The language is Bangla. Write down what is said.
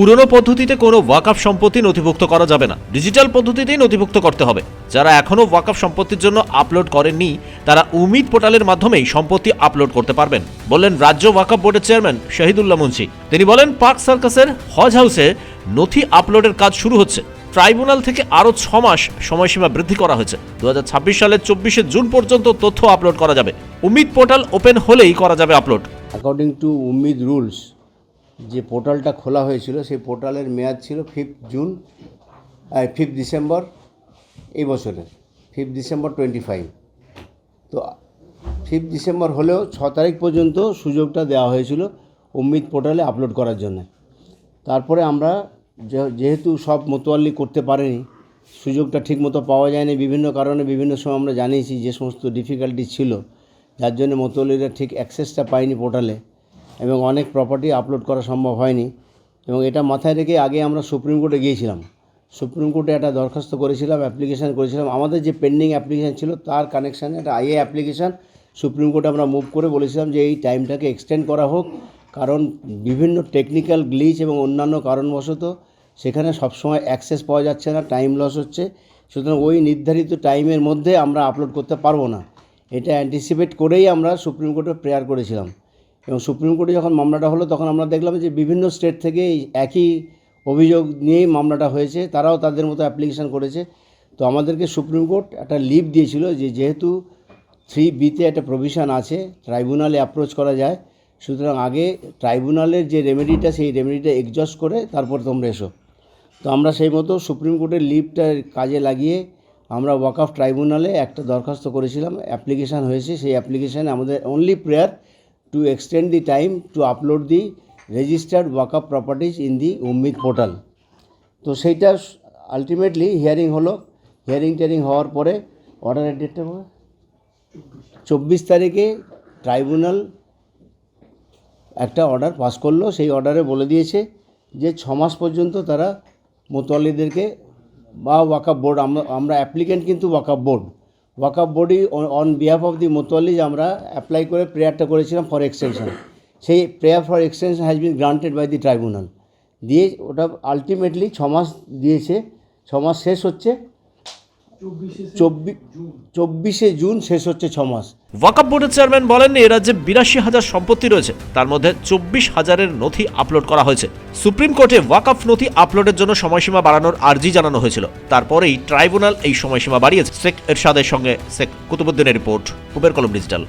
পুরনো পদ্ধতিতে কোনো ওয়াকফ সম্পত্তি নথিভুক্ত করা যাবে না, ডিজিটাল পদ্ধতিতেই নথিভুক্ত করতে হবে। যারা এখনো ওয়াকফ সম্পত্তির জন্য আপলোড করেননি তারা উমিদ পোর্টালের মাধ্যমেই সম্পত্তি আপলোড করতে পারবেন, বললেন রাজ্য ওয়াকফ বোর্ডের চেয়ারম্যান শহীদুল্লাহ মুন্সি। তিনি বলেন, পার্ক সার্কাসের হজ হাউসে নথি আপলোডের কাজ শুরু হচ্ছে। ট্রাইব্যুনাল থেকে আরও 6 মাস সময়সীমা বৃদ্ধি করা হয়েছে। 2026 সালের 24শে জুন পর্যন্ত তথ্য আপলোড করা যাবে। উমিদ পোর্টাল ওপেন হলেই করা যাবে upload. According to Umid rules যে পোর্টালটা খোলা হয়েছিল সেই পোর্টালের মেয়াদ ছিল 5 ডিসেম্বর এই বছরের 5 ডিসেম্বর 25। তো 5 ডিসেম্বর হলেও 6 তারিখ পর্যন্ত সুযোগটা দেওয়া হয়েছিল উমিদ পোর্টালে আপলোড করার জন্য। তারপরে আমরা যেহেতু সব মোতোয়াল্লি করতে পারিনি, সুযোগটা ঠিকমতো পাওয়া যায়নি, বিভিন্ন কারণে বিভিন্ন সময় আমরা জানিয়েছি যে সমস্ত ডিফিকাল্টি ছিল, যার জন্য মোতোয়াল্লিরা ঠিক অ্যাক্সেসটা পায়নি পোর্টালে এবং অনেক প্রপার্টি আপলোড করা সম্ভব হয়নি। এবং এটা মাথায় রেখে আগে আমরা সুপ্রিম কোর্টে গিয়েছিলাম। সুপ্রিম কোর্টে একটা দরখাস্ত করেছিলাম, অ্যাপ্লিকেশান করেছিলাম। আমাদের যে পেন্ডিং অ্যাপ্লিকেশান ছিল তার কানেকশানে একটা আইএ অ্যাপ্লিকেশান সুপ্রিম কোর্টে আমরা মুভ করে বলেছিলাম যে এই টাইমটাকে এক্সটেন্ড করা হোক, কারণ বিভিন্ন টেকনিক্যাল গ্লিচ এবং অন্যান্য কারণবশত সেখানে সবসময় অ্যাক্সেস পাওয়া যাচ্ছে না, টাইম লস হচ্ছে। সুতরাং ওই নির্ধারিত টাইমের মধ্যে আমরা আপলোড করতে পারবো না, এটা অ্যান্টিসিপেট করেই আমরা সুপ্রিম কোর্টে প্রেয়ার করেছিলাম। এবং সুপ্রিম কোর্টে যখন মামলাটা হলো তখন আমরা দেখলাম যে বিভিন্ন স্টেট থেকে একই অভিযোগ নিয়েই মামলাটা হয়েছে, তারাও তাদের মতো অ্যাপ্লিকেশান করেছে। তো আমাদেরকে সুপ্রিম কোর্ট একটা লিভ দিয়েছিল যে যেহেতু 3B-তে একটা প্রভিশন আছে ট্রাইব্যুনালে অ্যাপ্রোচ করা যায়, সুতরাং আগে ট্রাইব্যুনালের যে রেমেডিটা সেই রেমেডিটা এক্সজস্ট করে তারপর তোমরা এসো। তো আমরা সেই মতো সুপ্রিম কোর্টের লিভটা কাজে লাগিয়ে আমরা ওয়াকফ ট্রাইব্যুনালে একটা দরখাস্ত করেছিলাম, অ্যাপ্লিকেশান হয়েছে। সেই অ্যাপ্লিকেশানে আমাদের only prayer to extend the time to upload the registered Waqf properties in the Umeed portal. তো সেইটা আলটিমেটলি হিয়ারিং হলো। হিয়ারিং হওয়ার পরে অর্ডারের ডেটটা 24 তারিখে ট্রাইব্যুনাল একটা অর্ডার পাস করলো। সেই অর্ডারে বলে দিয়েছে যে 6 মাস পর্যন্ত তারা মোতোয়াল্লিদেরকে বা ওয়াকফ বোর্ড, আমরা অ্যাপ্লিক্যান্ট কিন্তু ওয়াকফ বোর্ডই on behalf of the mutawallis আমরা অ্যাপ্লাই করে প্রেয়ারটা করেছিলাম ফর এক্সটেনশন। সেই prayer for extension has been granted by the tribunal. দিয়ে ওটা আলটিমেটলি 6 মাস দিয়েছে। 6 মাস শেষ হচ্ছে 24শে জুন শেষ হচ্ছে 6 মাস। ওয়াকফ বোর্ডের চেয়ারম্যান বলেন, এ রাজ্যে 82,000 সম্পত্তি রয়েছে, তার মধ্যে 24,000-এর নথি আপলোড করা হয়েছে। সুপ্রিম কোর্টে ওয়াকফ নথি আপলোডের জন্য সময়সীমা বাড়ানোর আর্জি জানানো হয়েছিল, তারপরেই ট্রাইব্যুনাল এই সময়সীমা বাড়িয়েছে। শেখ এরশাদের সঙ্গে শেখ কুতুবুদ্দিনের রিপোর্ট, কুবের কলম ডিজিটাল।